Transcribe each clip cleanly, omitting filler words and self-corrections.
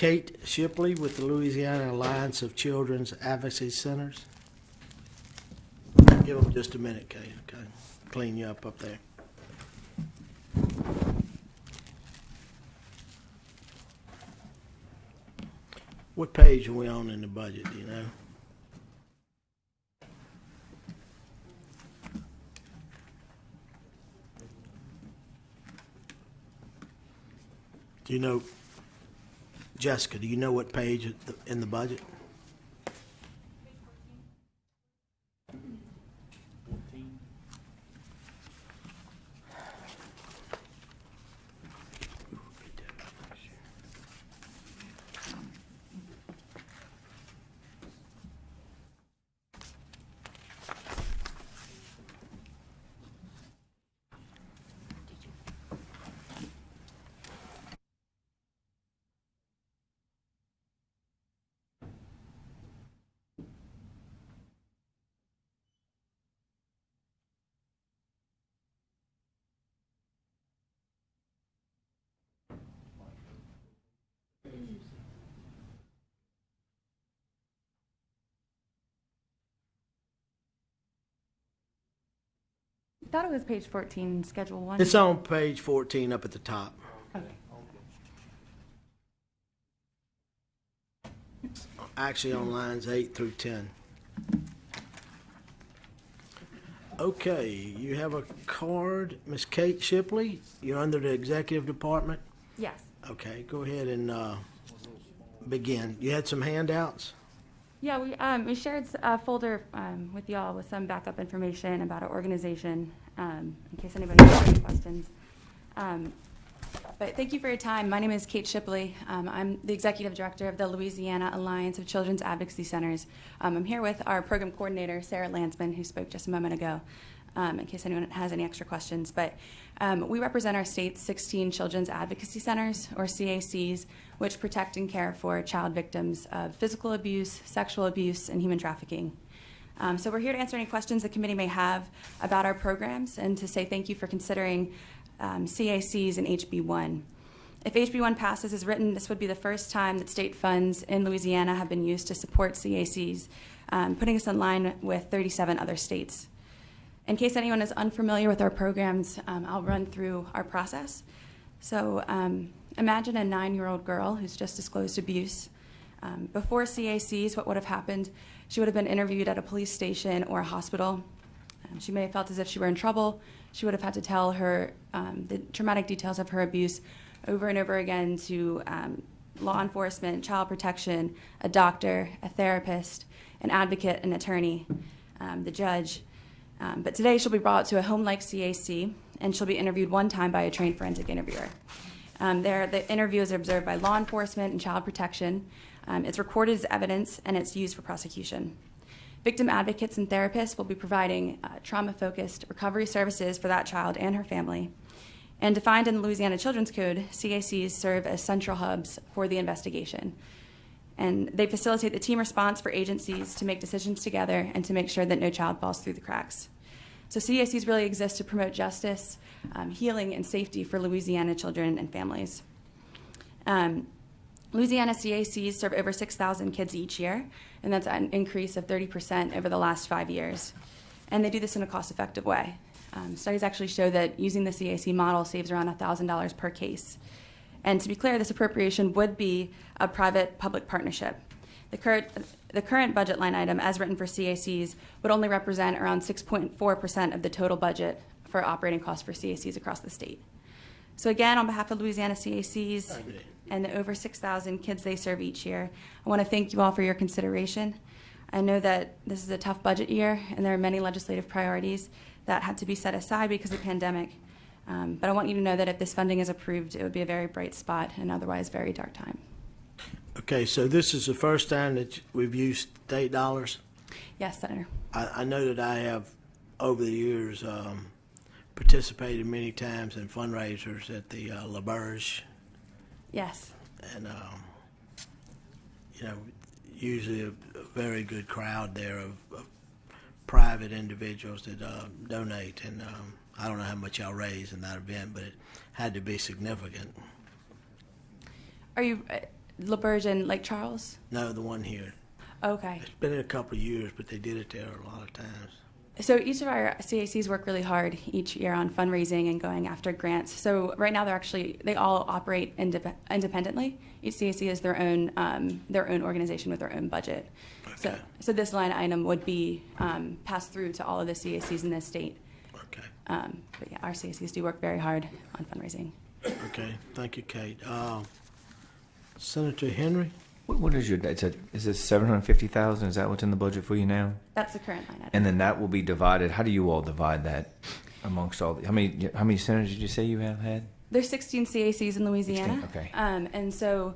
Kate Shipley with the Louisiana Alliance of Children's Advocacy Centers. Give them just a minute, Kate. Okay, clean you up there. What page are we on in the budget, do you know? Do you know, Jessica, do you know what page in the budget? I thought it was page 14, Schedule 1. It's on page 14 up at the top. Okay. Actually on lines 8 through 10. Okay, you have a card, Miss Kate Shipley. You're under the executive department. Yes. Okay, go ahead and begin. You had some handouts? Yeah, we shared a folder with y'all with some backup information about our organization in case anybody has any questions. But thank you for your time. My name is Kate Shipley. I'm the executive director of the Louisiana Alliance of Children's Advocacy Centers. I'm here with our program coordinator, Sarah Landsman, who spoke just a moment ago, in case anyone has any extra questions. But we represent our state's 16 Children's Advocacy Centers, or CACs, which protect and care for child victims of physical abuse, sexual abuse, and human trafficking. So we're here to answer any questions the committee may have about our programs and to say thank you for considering CACs and HB1. If HB1 passes as written, this would be the first time that state funds in Louisiana have been used to support CACs, putting us in line with 37 other states. In case anyone is unfamiliar with our programs, I'll run through our process. So imagine a 9-year-old girl who's just disclosed abuse. Before CACs, what would have happened? She would have been interviewed at a police station or a hospital. She may have felt as if she were in trouble. She would have had to tell her the traumatic details of her abuse over and over again to law enforcement, child protection, a doctor, a therapist, an advocate, an attorney, the judge. But today she'll be brought to a home-like CAC, and she'll be interviewed one time by a trained forensic interviewer. There, the interview is observed by law enforcement and child protection. It's recorded as evidence, and it's used for prosecution. Victim advocates and therapists will be providing trauma-focused recovery services for that child and her family. And defined in the Louisiana Children's Code, CACs serve as central hubs for the investigation. And they facilitate the team response for agencies to make decisions together and to make sure that no child falls through the cracks. So CACs really exist to promote justice, healing, and safety for Louisiana children and families. Louisiana CACs serve over 6,000 kids each year, and that's an increase of 30% over the last 5 years. And they do this in a cost-effective way. Studies actually show that using the CAC model saves around $1,000 per case. And to be clear, this appropriation would be a private-public partnership. The current budget line item, as written for CACs, would only represent around 6.4% of the total budget for operating costs for CACs across the state. So again, on behalf of Louisiana CACs and the over 6,000 kids they serve each year, I want to thank you all for your consideration. I know that this is a tough budget year, and there are many legislative priorities that had to be set aside because of the pandemic. But I want you to know that if this funding is approved, it would be a very bright spot in an otherwise very dark time. Okay, so this is the first time that we've used state dollars? Yes, Senator. I know that I have, over the years, participated many times in fundraisers at the La Berge. Yes. And, usually a very good crowd there of private individuals that donate. And I don't know how much y'all raised in that event, but it had to be significant. Are you LaBerge and Lake Charles? No, the one here. Okay. It's been a couple of years, but they did it there a lot of times. So each of our CACs work really hard each year on fundraising and going after grants. So right now they all operate independently. Each CAC is their own organization with their own budget. Okay. So this line item would be passed through to all of the CACs in this state. Okay. But yeah, our CACs do work very hard on fundraising. Okay. Thank you, Kate. Senator Henry? What is your, is it $750,000? Is that what's in the budget for you now? That's the current line item. And then that will be divided. How do you all divide that amongst all? How many senators did you say you have had? There's 16 CACs in Louisiana. 16, okay. And so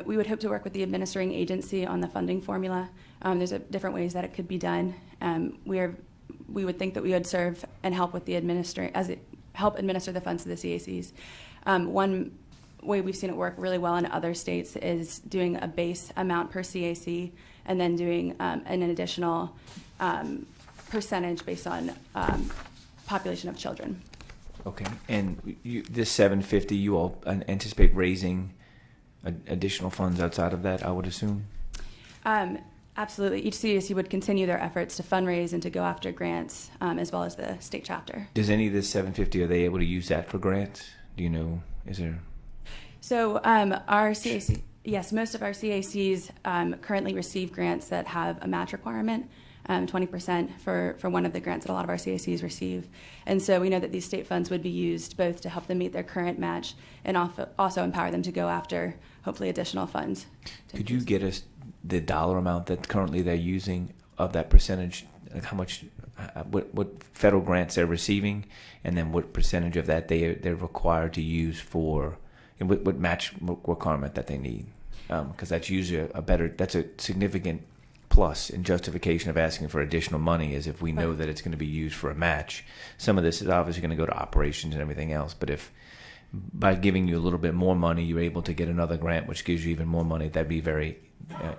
we would hope to work with the administering agency on the funding formula. There's different ways that it could be done. We would think that we would serve and help with the help administer the funds to the CACs. One way we've seen it work really well in other states is doing a base amount per CAC and then doing an additional percentage based on population of children. Okay. And this $750, you all anticipate raising additional funds outside of that, I would assume? Absolutely. Each CAC would continue their efforts to fundraise and to go after grants, as well as the state chapter. Does any of this $750, are they able to use that for grants? Do you know? Is there? So our CAC, yes, most of our CACs currently receive grants that have a match requirement, 20% for one of the grants that a lot of our CACs receive. And so we know that these state funds would be used both to help them meet their current match and also empower them to go after, hopefully, additional funds. Could you get us the dollar amount that currently they're using of that percentage? Like how much, what federal grants they're receiving, and then what percentage of that they're required to use for, and what match requirement that they need? Because that's usually that's a significant plus in justification of asking for additional money, is if we know that it's going to be used for a match. Some of this is obviously going to go to operations and everything else, but if by giving you a little bit more money, you're able to get another grant which gives you even more money, that'd be very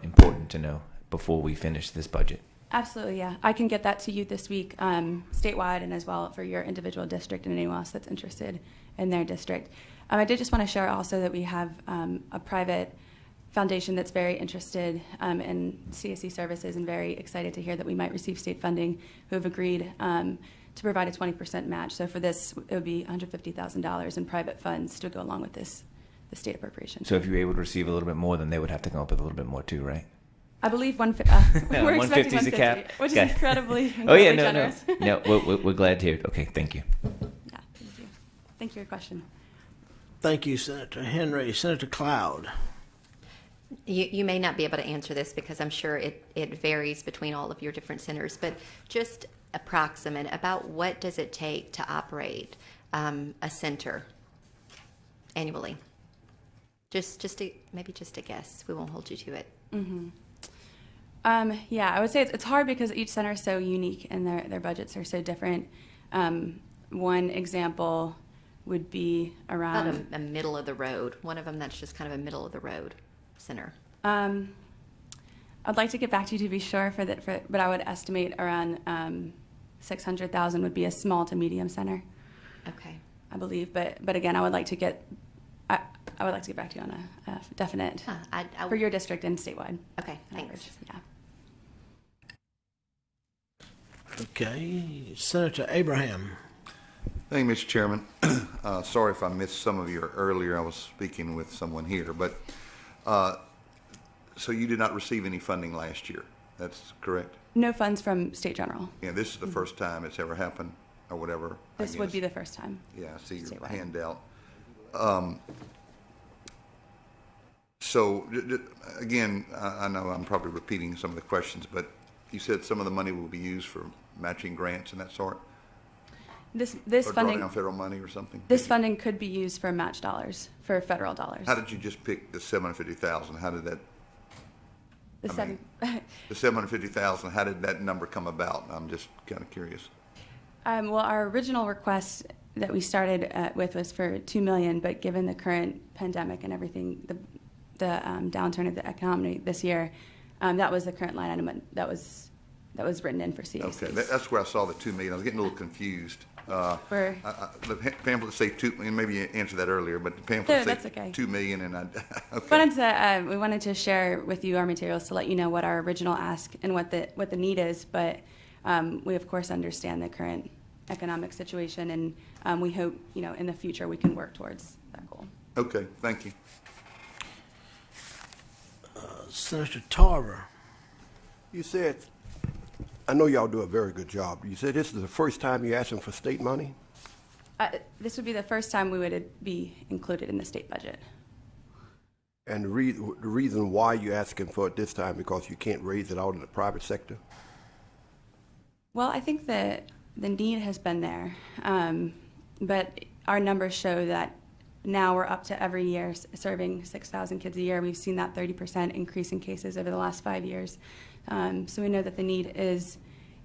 important to know before we finish this budget. Absolutely, yeah. I can get that to you this week, statewide, and as well for your individual district and anyone else that's interested in their district. I did just want to share also that we have a private foundation that's very interested in CAC services and very excited to hear that we might receive state funding, who have agreed to provide a 20% match. So for this, it would be $150,000 in private funds to go along with the state appropriation. So if you're able to receive a little bit more, then they would have to come up with a little bit more too, right? I believe we're expecting 150 is the cap, which okay. is incredibly generous. No, we're glad to hear it. Okay, thank you. Yeah, thank you. Thank you for your question. Thank you, Senator Henry. Senator Cloud. You may not be able to answer this because I'm sure it varies between all of your different centers, but just approximate about what does it take to operate a center annually? Just a guess. We won't hold you to it. Mm-hmm. Yeah, I would say it's hard because each center is so unique and their budgets are so different. One example would be around about a middle of the road. One of them that's just kind of a middle of the road center. I'd like to get back to you to be sure but I would estimate around 600,000 would be a small to medium center. Okay. I believe, but again, I would like to get back to you on a definite for your district and statewide. Okay, thanks. Average. Yeah. Okay, Senator Abraham. Thank you, Mr. Chairman. Sorry if I missed some of you earlier. I was speaking with someone here, but so you did not receive any funding last year. That's correct? No funds from State General. Yeah, this is the first time it's ever happened, or whatever. This would be the first time. Yeah, I see your statewide. handout. So again, I know I'm probably repeating some of the questions, but you said some of the money will be used for matching grants and that sort? This or funding, drawing on federal money or something? This funding could be used for match dollars, for federal dollars. How did you just pick the $750,000? How did that? The $750,000. How did that number come about? I'm just kind of curious. Well, our original request that we started with was for $2 million, but given the current pandemic and everything, the downturn of the economy this year, that was the current line item that was that was written in for CACs. Okay, that's where I saw the 2 million. I was getting a little confused. For- The pamphlet say 2 million, maybe you answered that earlier, but the pamphlet That's say okay. 2 million and okay. We wanted to share with you our materials to let you know what our original ask and what the need is, but we of course understand the current economic situation, and we hope, in the future we can work towards that goal. Okay, thank you. Senator Tarver. You said, I know y'all do a very good job. You said this is the first time you're asking for state money? This would be the first time we would be included in the state budget. And the reason why you're asking for it this time, because you can't raise it out in the private sector? Well, I think that the need has been there, but our numbers show that now we're up to every year serving 6,000 kids a year. We've seen that 30% increase in cases over the last 5 years. So we know that the need is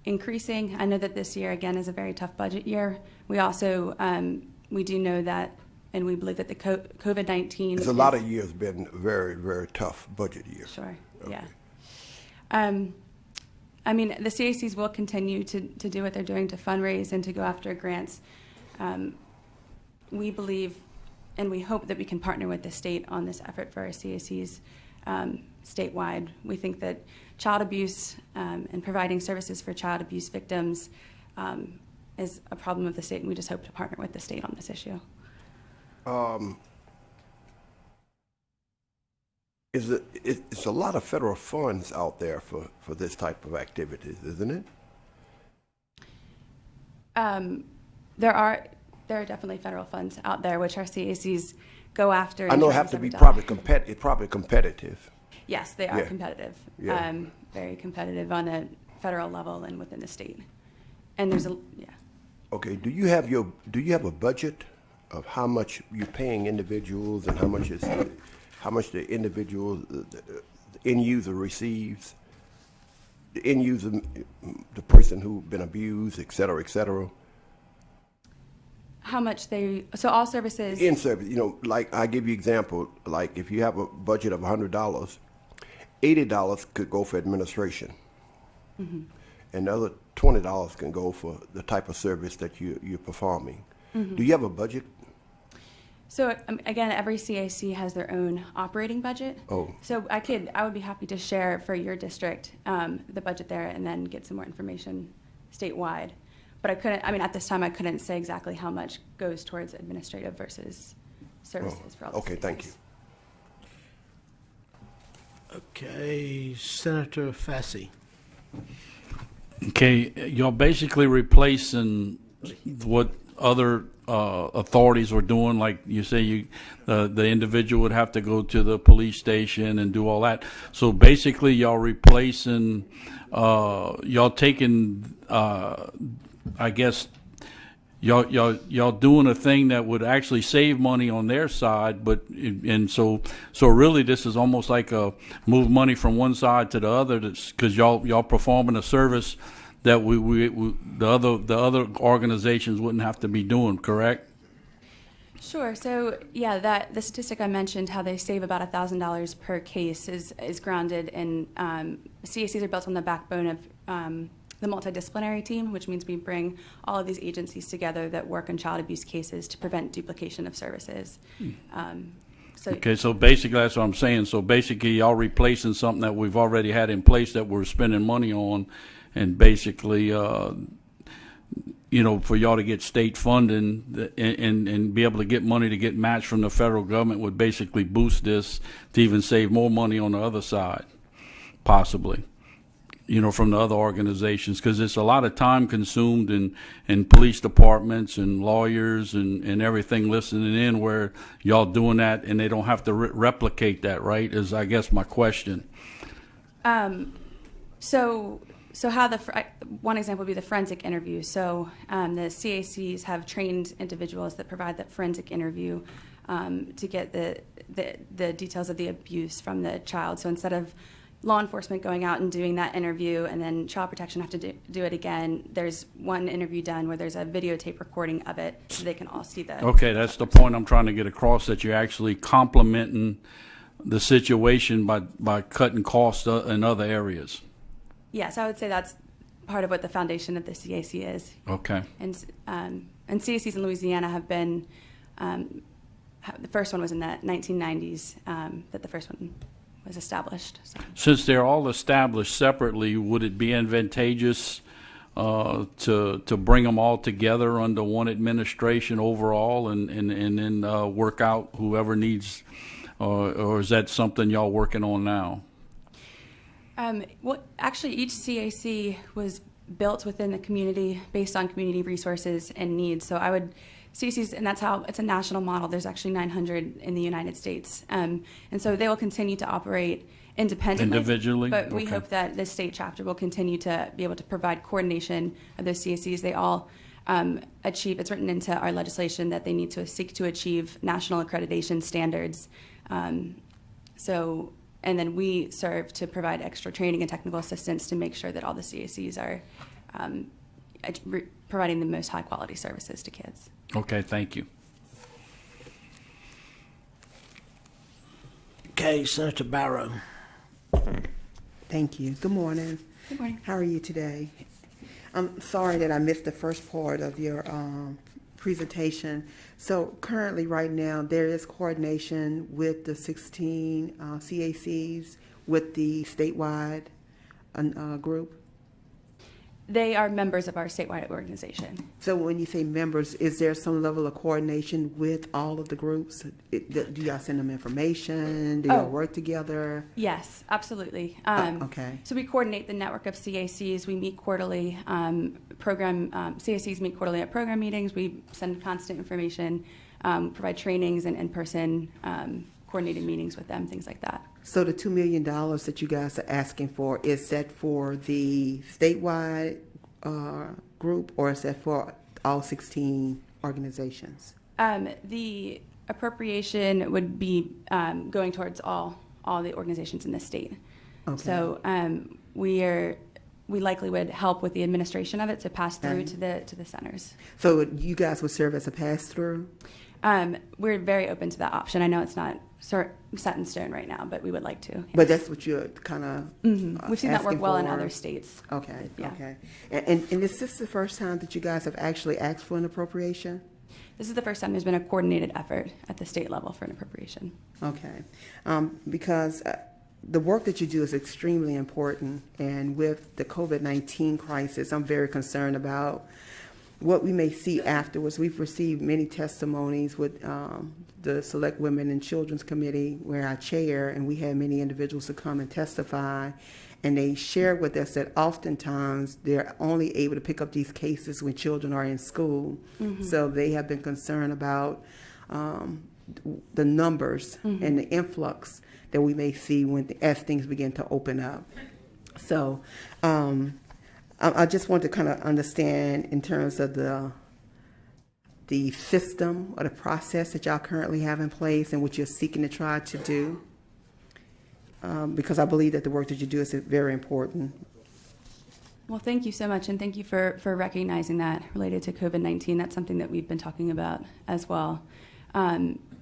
increasing. I know that this year, again, is a very tough budget year. We also, we do know that, and we believe that the COVID-19 It's a lot of years been very, very tough budget years. Sure, Okay. yeah. I mean, the CACs will continue to do what they're doing to fundraise and to go after grants. We believe and we hope that we can partner with the state on this effort for our CACs statewide. We think that child abuse and providing services for child abuse victims is a problem of the state, and we just hope to partner with the state on this issue. It's a lot of federal funds out there for this type of activities, isn't it? There are definitely federal funds out there, which our CACs go after. I know it have to be probably competitive. Yes, they are Yeah. competitive. Yeah. Very competitive on a federal level and within the state. And there's yeah. Okay, do you have a budget of how much you're paying individuals and how much the individual, the end user receives? The end user, the person who's been abused, et cetera, et cetera. How much so all services. In service, like I give you example, like if you have a budget of $100, $80 could go for administration. Mm-hmm. And the other $20 can go for the type of service that you're performing. Mm-hmm. Do you have a budget? So again, every CAC has their own operating budget. Oh. So I would be happy to share for your district the budget there and then get some more information statewide. But at this time I couldn't say exactly how much goes towards administrative versus services for all the Okay, CACs. thank you. Okay, Senator Fassi. Okay, you're basically replacing what other authorities were doing. Like you say, the individual would have to go to the police station and do all that. So basically, y'all replacing, y'all taking, I guess, y'all doing a thing that would actually save money on their side, so really this is almost like a move money from one side to the other, because y'all performing a service that the other organizations wouldn't have to be doing, correct? Sure. So yeah, the statistic I mentioned, how they save about $1,000 per case, is grounded in CACs are built on the backbone of the multidisciplinary team, which means we bring all of these agencies together that work on child abuse cases to prevent duplication of services. Okay, so basically that's what I'm saying. So basically y'all replacing something that we've already had in place that we're spending money on, and basically, for y'all to get state funding and be able to get money to get matched from the federal government would basically boost this to even save more money on the other side, possibly. From the other organizations, because it's a lot of time consumed in police departments and lawyers and everything listening in, where y'all doing that and they don't have to replicate that, right? Is I guess my question. So how one example would be the forensic interview. So the CACs have trained individuals that provide that forensic interview to get the details of the abuse from the child. So instead of law enforcement going out and doing that interview and then child protection have to do it again, there's one interview done where there's a videotape recording of it so they can all see the... Okay, that's the point I'm trying to get across, that you're actually complementing the situation by cutting costs in other areas. Yes, I would say part of what the foundation of the CAC is. Okay. And CACs in Louisiana have been, the first one was in the 1990s that the first one was established. So. Since they're all established separately, would it be advantageous to bring them all together under one administration overall and then work out whoever needs, or is that something y'all working on now? Well, actually, each CAC was built within the community based on community resources and needs. So CACs, and that's how it's a national model. There's actually 900 in the United States. And so they will continue to operate independently. Individually? But we Okay. hope that the state chapter will continue to be able to provide coordination of those CACs. They all achieve, it's written into our legislation that they need to seek to achieve national accreditation standards. And then we serve to provide extra training and technical assistance to make sure that all the CACs are providing the most high-quality services to kids. Okay, thank you. Okay, Senator Barrow. Thank you. Good morning. Good morning. How are you today? I'm sorry that I missed the first part of your presentation. So currently, right now, there is coordination with the 16 CACs with the statewide group. They are members of our statewide organization. So when you say members, is there some level of coordination with all of the groups? Do y'all send them information? Do y'all Oh. work together? Yes, absolutely. Okay. So we coordinate the network of CACs. We meet quarterly. CACs meet quarterly at program meetings. We send constant information, provide trainings and in-person coordinated meetings with them, things like that. So the $2 million that you guys are asking for, is that for the statewide group, or is that for all 16 organizations? The appropriation would be going towards all the organizations in the state. Okay. So we likely would help with the administration of it to pass through Okay. to the centers. So you guys would serve as a pass-through? We're very open to that option. I know it's not set in stone right now, but we would like to. But that's what you're kind of We've seen that work asking well in for? other states. Okay, Yeah. okay. And is this the first time that you guys have actually asked for an appropriation? This is the first time there's been a coordinated effort at the state level for an appropriation. Okay. Because the work that you do is extremely important, and with the COVID-19 crisis, I'm very concerned about what we may see afterwards. We've received many testimonies with the Select Women and Children's Committee, where I chair, and we had many individuals to come and testify, and they shared with us that oftentimes they're only able to pick up these cases when children are in school. Mm-hmm. So they have been concerned about the numbers mm-hmm. and the influx that we may see as things begin to open up. So I just want to kind of understand in terms of the system or the process that y'all currently have in place and what you're seeking to try to do, because I believe that the work that you do is very important. Well, thank you so much, and thank you for recognizing that related to COVID-19. That's something that we've been talking about as well.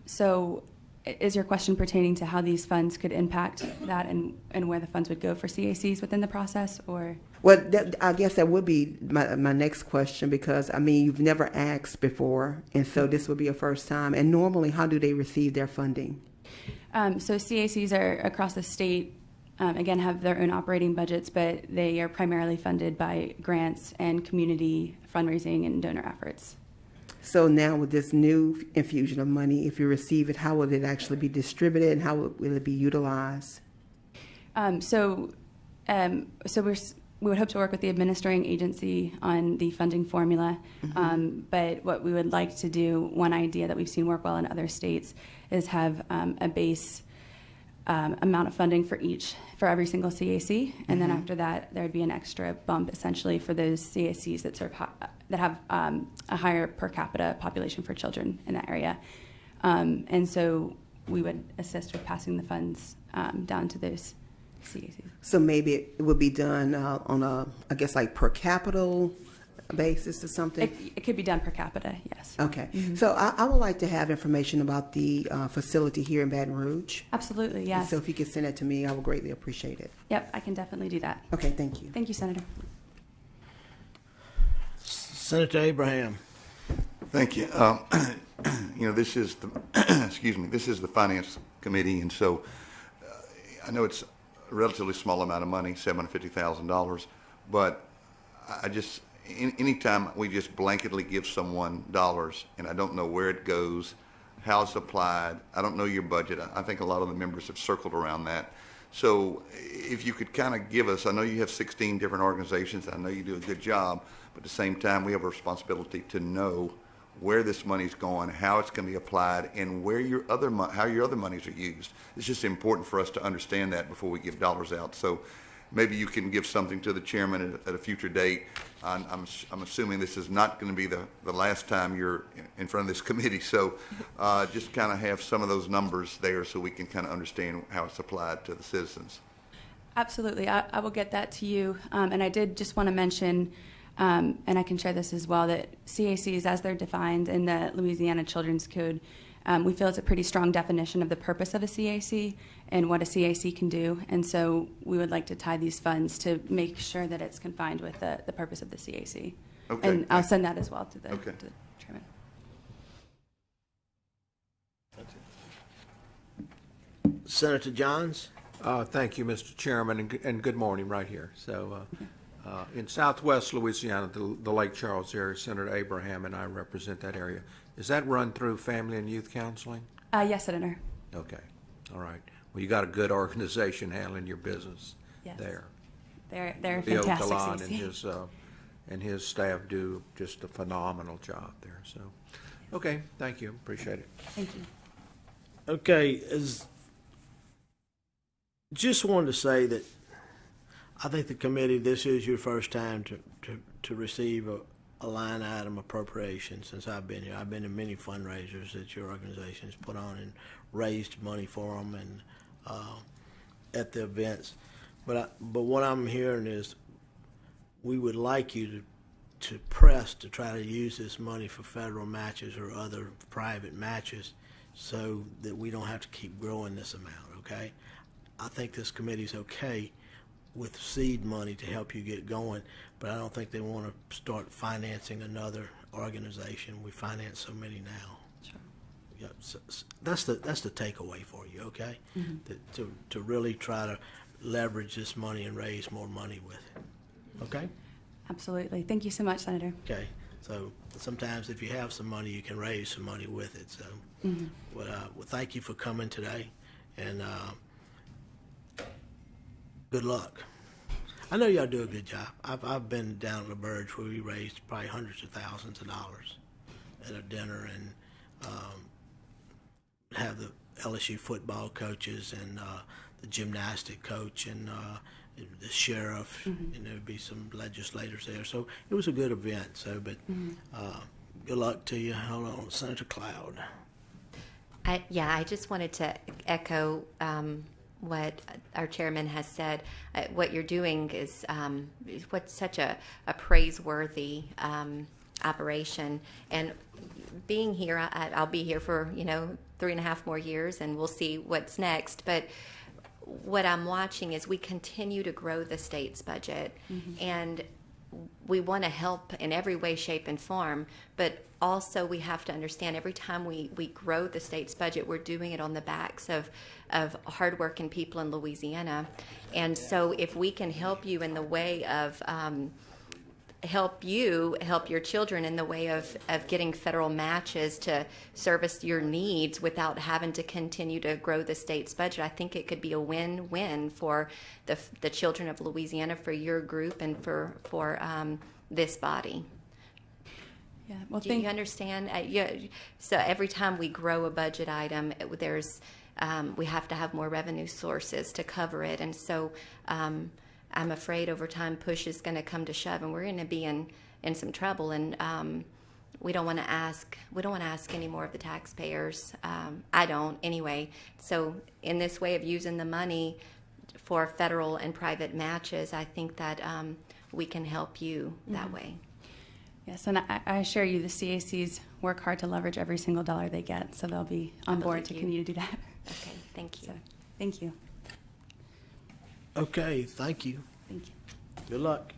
So is your question pertaining to how these funds could impact that and where the funds would go for CACs within the process, or? Well, I guess that would be my next question, because, I mean, you've never asked before, and so this would be a first time. And normally, how do they receive their funding? So CACs are across the state, again, have their own operating budgets, but they are primarily funded by grants and community fundraising and donor efforts. So now with this new infusion of money, if you receive it, how will it actually be distributed and how will it be utilized? We would hope to work with the administering agency on the funding formula. Mm-hmm. But what we would like to do, one idea that we've seen work well in other states, is have a base amount of funding for every single CAC, and mm-hmm. then after that, there would be an extra bump essentially for those CACs that have a higher per capita population for children in that area. And so we would assist with passing the funds down to those CACs. So maybe it would be done on a, I guess, like per capita basis or something? It could be done per capita, yes. Okay. Mm-hmm. So I would like to have information about the facility here in Baton Rouge. Absolutely, yes. So if you could send it to me, I would greatly appreciate it. Yep, I can definitely do that. Okay, thank you. Thank you, Senator. Senator Abraham. Thank you. This is the, excuse me, this is the Finance Committee, and so I know it's a relatively small amount of money, $750,000, but I just, anytime we just blanketly give someone dollars, and I don't know where it goes, how it's applied, I don't know your budget. I think a lot of the members have circled around that. So if you could kind of give us, I know you have 16 different organizations, I know you do a good job, but at the same time, we have a responsibility to know where this money's going, how it's going to be applied, and where your other how your other monies are used. It's just important for us to understand that before we give dollars out. So maybe you can give something to the chairman at a future date. I'm assuming this is not going to be the last time you're in front of this committee. So just kind of have some of those numbers there so we can kind of understand how it's applied to the citizens. Absolutely. I will get that to you. And I did just want to mention, and I can share this as well, that CACs, as they're defined in the Louisiana Children's Code, we feel it's a pretty strong definition of the purpose of a CAC and what a CAC can do. And so we would like to tie these funds to make sure that it's confined with the purpose of the CAC. Okay. And I'll send that as well to the, Okay. to the chairman. Senator Johns. Thank you, Mr. Chairman, and good morning right here. So in southwest Louisiana, the Lake Charles area, Senator Abraham and I represent that area. Is that run through Family and Youth Counseling? Yes, Senator. Okay, all right. Well, you got a good organization handling your business Yes. there. They're a Leo fantastic Talon CAC. and his staff do just a phenomenal job there. So, okay, thank you, appreciate it. Thank you. Okay, just wanted to say that I think the committee, this is your first time to receive a line item appropriation since I've been here. I've been to many fundraisers that your organization has put on and raised money for them and at the events. But what I'm hearing is we would like you to press to try to use this money for federal matches or other private matches so that we don't have to keep growing this amount, okay? I think this committee's okay with seed money to help you get going, but I don't think they want to start financing another organization. We finance so many now. Sure. Yeah, so that's the takeaway for you, okay? Mm-hmm. To really try to leverage this money and raise more money with it, okay? Absolutely. Thank you so much, Senator. Okay, so sometimes if you have some money, you can raise some money with it. So, well, thank you for coming today, and good luck. I know y'all do a good job. I've been down at the Burge where we raised probably hundreds of thousands of dollars at a dinner and have the LSU football coaches and the gymnastic coach and the sheriff, and there would be some legislators there. So it was a good event. So, but good luck to you. Hold on, Senator Cloud. I just wanted to echo what our chairman has said. What you're doing is what's such a praiseworthy operation. And being here, I'll be here for 3.5 more years, and we'll see what's next. But what I'm watching is we continue to grow the state's budget, and we want to help in every way, shape, and form, but also we have to understand every time we grow the state's budget, we're doing it on the backs of hardworking people in Louisiana. And so if we can help you in the way of help your children in the way of getting federal matches to service your needs without having to continue to grow the state's budget, I think it could be a win-win for the children of Louisiana, for your group, and for this body. Yeah. Well, Do you understand? So every time we grow a budget item, we have to have more revenue sources to cover it, and so I'm afraid over time push is going to come to shove, and we're going to be in some trouble. And we don't want to ask any more of the taxpayers. I don't anyway. So in this way of using the money for federal and private matches, I think that we can help you that way. Yes, and I assure you the CACs work hard to leverage every single dollar they get, so they'll be on board to continue to do that. Okay, thank you. So, thank you. Okay, thank you. Thank you. Good luck.